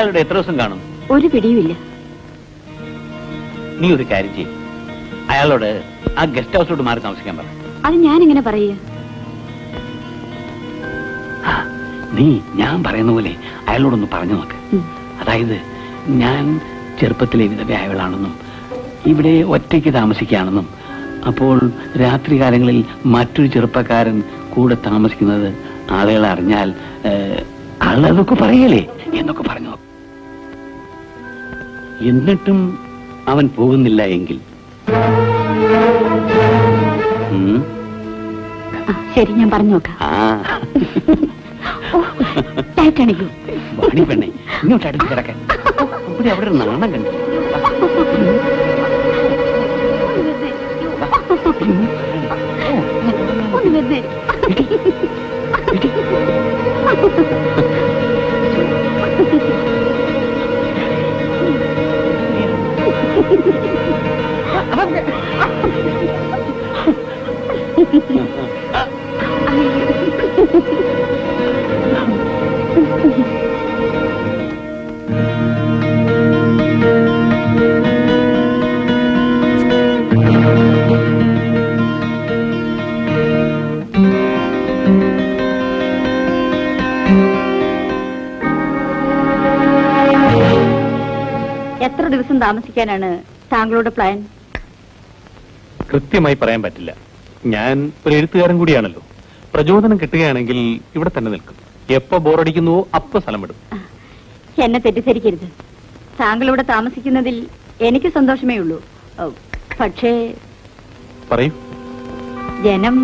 അയാളുടെ എത്ര ദിവസം കാണും? ഒരു പിടിയുമില്ല. നീ ഒരു കാര്യം ചെയ്യും, അയാളോട് ആ ഗസ്റ്റ് ഹൗസിലോട്ട് മാറി താമസിക്കാൻ പറ. അത് ഞാൻ എങ്ങനെ പറയുക? നീ ഞാൻ പറയുന്ന പോലെ അയാളോടൊന്ന് പറഞ്ഞു നോക്ക്. അതായത് ഞാൻ ചെറുപ്പത്തിലെ വിധവയായവളാണെന്നും ഇവിടെ ഒറ്റയ്ക്ക് താമസിക്കുകയാണെന്നും അപ്പോൾ രാത്രികാലങ്ങളിൽ മറ്റൊരു ചെറുപ്പക്കാരൻ കൂടെ താമസിക്കുന്നത് ആളുകൾ അറിഞ്ഞാൽ ആളതൊക്കെ പറയലേ എന്നൊക്കെ പറഞ്ഞു. എന്നിട്ടും അവൻ പോകുന്നില്ല എങ്കിൽ ശരി, ഞാൻ പറഞ്ഞു നോക്കാം. വാണി പെണ്ണെ, ഇങ്ങോട്ട് അടുത്ത് കിടക്കാൻ. ഇവിടെ അവിടെ ഒരു നാണം കണ്ടു. എത്ര ദിവസം താമസിക്കാനാണ് താങ്കളുടെ പ്ലാൻ? കൃത്യമായി പറയാൻ പറ്റില്ല. ഞാൻ ഒരു എഴുത്തുകാരൻ കൂടിയാണല്ലോ. പ്രചോദനം കിട്ടുകയാണെങ്കിൽ ഇവിടെ തന്നെ നിൽക്കും. എപ്പോ ബോറടിക്കുന്നുവോ അപ്പൊ സ്ഥലം വിടും. എന്നെ തെറ്റിദ്ധരിക്കരുത്. താങ്കൾ ഇവിടെ താമസിക്കുന്നതിൽ എനിക്ക് സന്തോഷമേ ഉള്ളൂ. പക്ഷേ പറയൂ. ജനം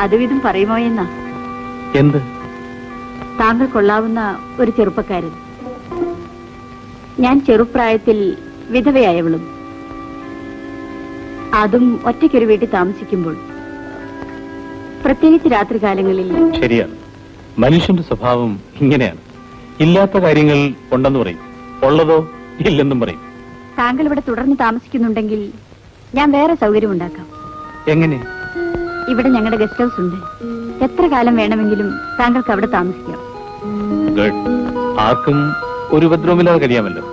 അതുവിധം പറയുമോ എന്നാ. എന്ത്? താങ്കൾ കൊള്ളാവുന്ന ഒരു ചെറുപ്പക്കാരൻ. ഞാൻ ചെറുപ്രായത്തിൽ വിധവയായവളും, അതും ഒറ്റയ്ക്കൊരു വീട്ടിൽ താമസിക്കുമ്പോൾ, പ്രത്യേകിച്ച് രാത്രികാലങ്ങളിൽ. ശരിയാണ്, മനുഷ്യന്റെ സ്വഭാവം ഇങ്ങനെയാണ്. ഇല്ലാത്ത കാര്യങ്ങൾ ഉണ്ടെന്ന് പറയും, ഉള്ളതോ ഇല്ലെന്നും പറയും. താങ്കൾ ഇവിടെ തുടർന്ന് താമസിക്കുന്നുണ്ടെങ്കിൽ ഞാൻ വേറെ സൗകര്യം ഉണ്ടാക്കാം. എങ്ങനെ? ഇവിടെ ഞങ്ങളുടെ ഗസ്റ്റ് ഹൗസ് ഉണ്ട്. എത്ര കാലം വേണമെങ്കിലും താങ്കൾക്ക് അവിടെ താമസിക്കാം. ആർക്കും ഒരു ഉപദ്രവമില്ലാതെ കഴിയാമല്ലോ.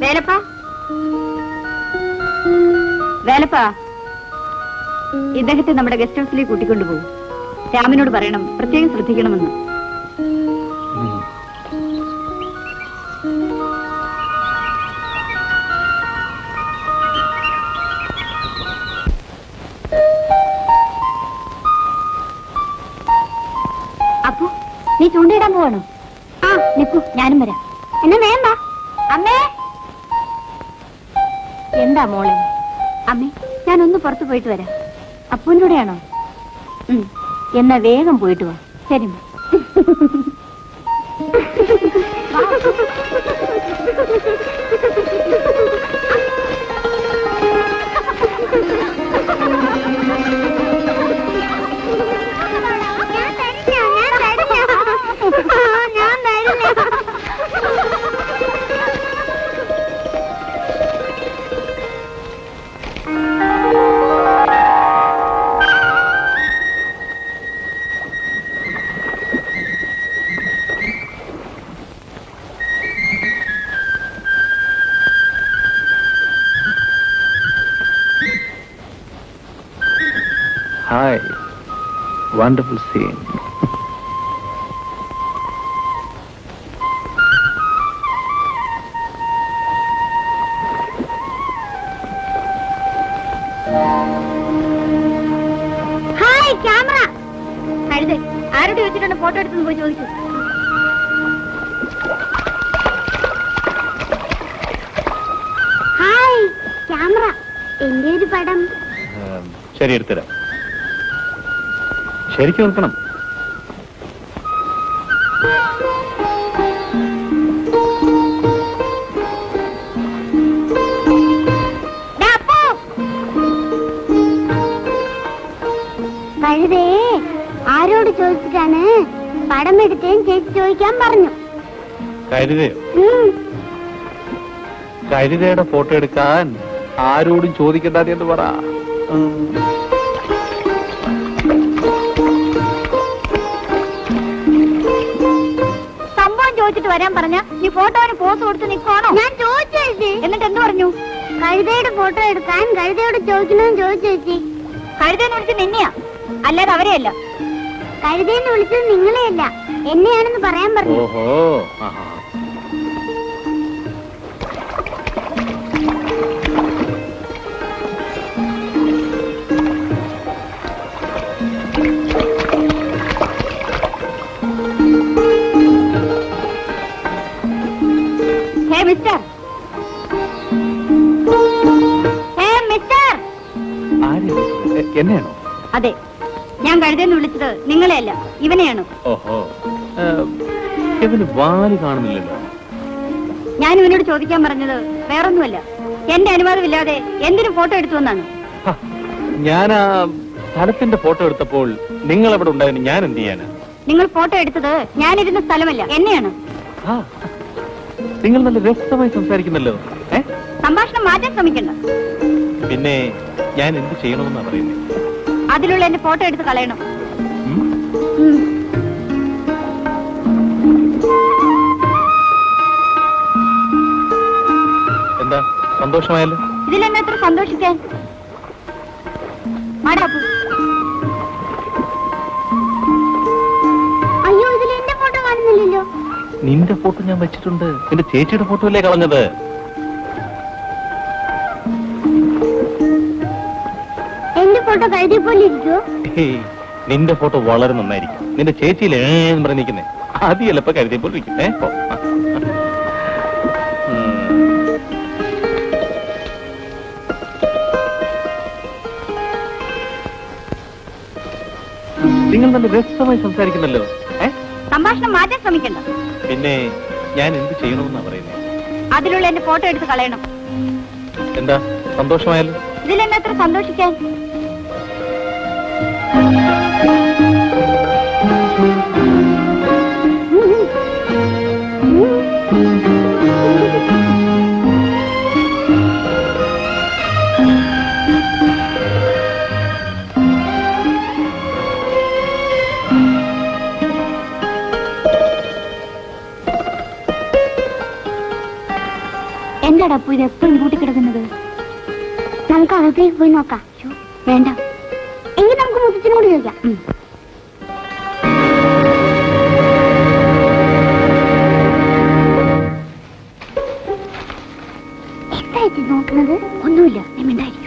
വേലപ്പാ, വേലപ്പാ, ഇദ്ദേഹത്തെ നമ്മുടെ ഗസ്റ്റ് ഹൗസിലേക്ക് കൂട്ടിക്കൊണ്ടുപോകും. രാമനോട് പറയണം പ്രത്യേകം ശ്രദ്ധിക്കണമെന്ന്. അപ്പു, നീ ചൂണ്ടയിടാൻ പോവാണോ? ആ, നിക്കൂ, ഞാനും വരാം. എന്നാ വേണ്ട. അമ്മേ. എന്താ മോളെ? അമ്മേ, ഞാനൊന്ന് പുറത്തു പോയിട്ട് വരാം. അപ്പൂൻ്റെ കൂടെയാണോ? എന്നാ വേഗം പോയിട്ട് വാ. ശരി. Hi, wonderful scene. Hi, camera. കഴുത ആരോട് വെച്ചിട്ടുണ്ട് ഫോട്ടോ എടുത്തെന്ന് പോയി ചോദിച്ചു. Hi, camera. എന്റെ ഒരു പടം. ശരി, എടുത്തരാം. ശരിക്കും നിൽക്കണം. കഴുതേ ആരോട് ചോദിച്ചിട്ടാണ് പടം എടുത്തേന്ന് ചേച്ചി ചോദിക്കാൻ പറഞ്ഞു. കഴുതയോ? കഴുതയുടെ ഫോട്ടോ എടുക്കാൻ ആരോടും ചോദിക്കണ്ടെന്ന് പറ. സംഭവം ചോദിച്ചിട്ട് വരാൻ പറഞ്ഞ നീ ഫോട്ടോന് പോസ് കൊടുത്ത് നിൽക്കുവാണോ? ഞാൻ ചോദിച്ചു. എന്നിട്ട് എന്ത് പറഞ്ഞു? കഴുതയുടെ ഫോട്ടോ എടുക്കാൻ കഴുതയോട് ചോദിക്കണമെന്ന് ചോദിച്ചു ചേച്ചി. കഴുതയെന്ന് വിളിച്ചത് നിന്നെയാ, അല്ലാതെ അവരെയല്ല. കഴുതയെന്ന് വിളിച്ചത് നിങ്ങളെയല്ല, എന്നെയാണെന്ന് പറയാൻ പറഞ്ഞു. ഓഹോ, ആഹാ. Hey mister, hey mister. ആരെയാ വിളിച്ചത്? എന്നെയാണോ? അതെ, ഞാൻ കഴുതെന്ന് വിളിച്ചത് നിങ്ങളെയല്ല, ഇവനെയാണ്. ഓഹോ, ഇവന് വാല് കാണുന്നില്ലല്ലോ. ഞാൻ ഇവനോട് ചോദിക്കാൻ പറഞ്ഞത് വേറൊന്നുമല്ല, എന്റെ അനുവാദമില്ലാതെ എന്തിനു ഫോട്ടോ എടുത്തു എന്നാണ്. ഹ, ഞാൻ ആ സ്ഥലത്തിന്റെ ഫോട്ടോ എടുത്തപ്പോൾ നിങ്ങൾ അവിടെ ഉണ്ടായിരുന്നു. ഞാൻ എന്ത് ചെയ്യാനാ? നിങ്ങൾ ഫോട്ടോ എടുത്തത് ഞാനിരുന്ന സ്ഥലമല്ല, എന്നെയാണ്. ആ, നിങ്ങൾ നല്ല രസമായി സംസാരിക്കുന്നല്ലോ. സംഭാഷണം മാറ്റാൻ ശ്രമിക്കണ്ട. പിന്നെ ഞാൻ എന്ത് ചെയ്യണമെന്നാ പറയുന്നത്? അതിലുള്ള എന്റെ ഫോട്ടോ എടുത്ത് കളയണം. എന്താ, സന്തോഷമായല്ലോ? ഇതിലെന്നെ എത്ര സന്തോഷിക്കാൻ? അയ്യോ, ഇതിൽ എന്റെ ഫോട്ടോ കാണുന്നില്ലല്ലോ. നിന്റെ ഫോട്ടോ ഞാൻ വെച്ചിട്ടുണ്ട്. നിന്റെ ചേച്ചിയുടെ ഫോട്ടോ അല്ലേ കളഞ്ഞത്? എന്റെ ഫോട്ടോ കഴുതിയ പോലെ ഇരിക്കോ? നിന്റെ ഫോട്ടോ വളരെ നന്നായിരിക്കും. നിന്റെ ചേച്ചിയിലെ പറഞ്ഞിരിക്കുന്നേ ആദ്യം ചിലപ്പോ കരുതിയപ്പോൾ ഇരിക്കും. നിങ്ങൾ നല്ല രസമായി സംസാരിക്കുന്നല്ലോ. സംഭാഷണം മാറ്റാൻ ശ്രമിക്കണ്ട. പിന്നെ ഞാൻ എന്ത് ചെയ്യണമെന്നാ പറയുന്നത്? അതിലുള്ള എന്റെ ഫോട്ടോ എടുത്ത് കളയണം. എന്താ, സന്തോഷമായല്ലോ? ഇതിലെന്നെ എത്ര സന്തോഷിക്കാൻ? എന്താടാ അപ്പൊ ഇത് എപ്പോഴും കൂട്ടിക്കിടക്കുന്നത്? നമുക്ക് അകത്തേക്ക് പോയി നോക്കാം. വേണ്ട, എങ്കിൽ നമുക്ക് മുത്തച്ഛനും കൂടി ചോദിക്കാം. എന്തായിട്ട് നോക്കുന്നത്? ഒന്നുമില്ല, നീ മിണ്ടായിരിക്കും.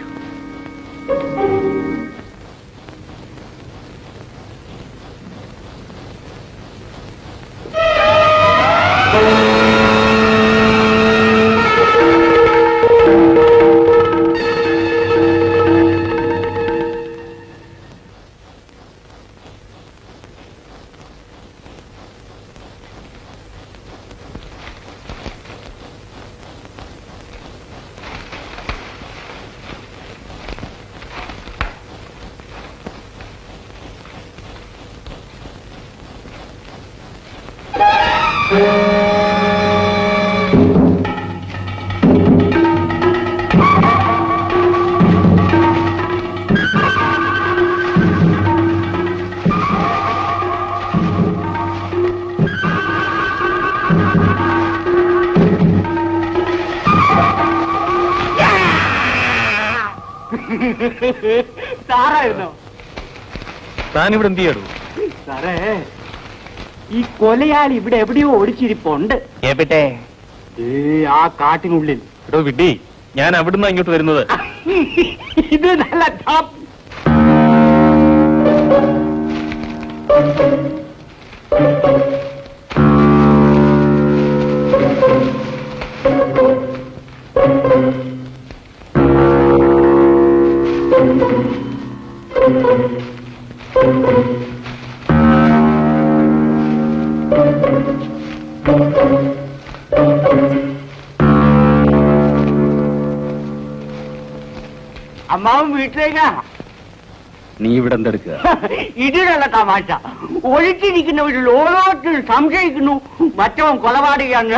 സാറായിരുന്നോ? താനിവിടെ എന്ത് ചെയ്യാടൂ? സാറേ, ഈ കൊലയാൾ ഇവിടെ എവിടെയോ ഒളിച്ചിരിപ്പുണ്ട്. എവിടെ? ആ കാട്ടിനുള്ളിൽ. എടോ വിഡ്ഢി, ഞാൻ അവിടുന്ന് ഇങ്ങോട്ട് വരുന്നത്. ഇത് നല്ല ടോപ്പ്. അമ്മാവും വീട്ടിലേക്കാ. നീ ഇവിടെ എന്തെടുക്കുക? ഇതിനുള്ള തമാശ. ഒഴിച്ചിരിക്കുന്നവരിൽ ഓരോരുത്തരും സംശയിക്കുന്നു മറ്റവൻ കൊലപാതകയാണ്.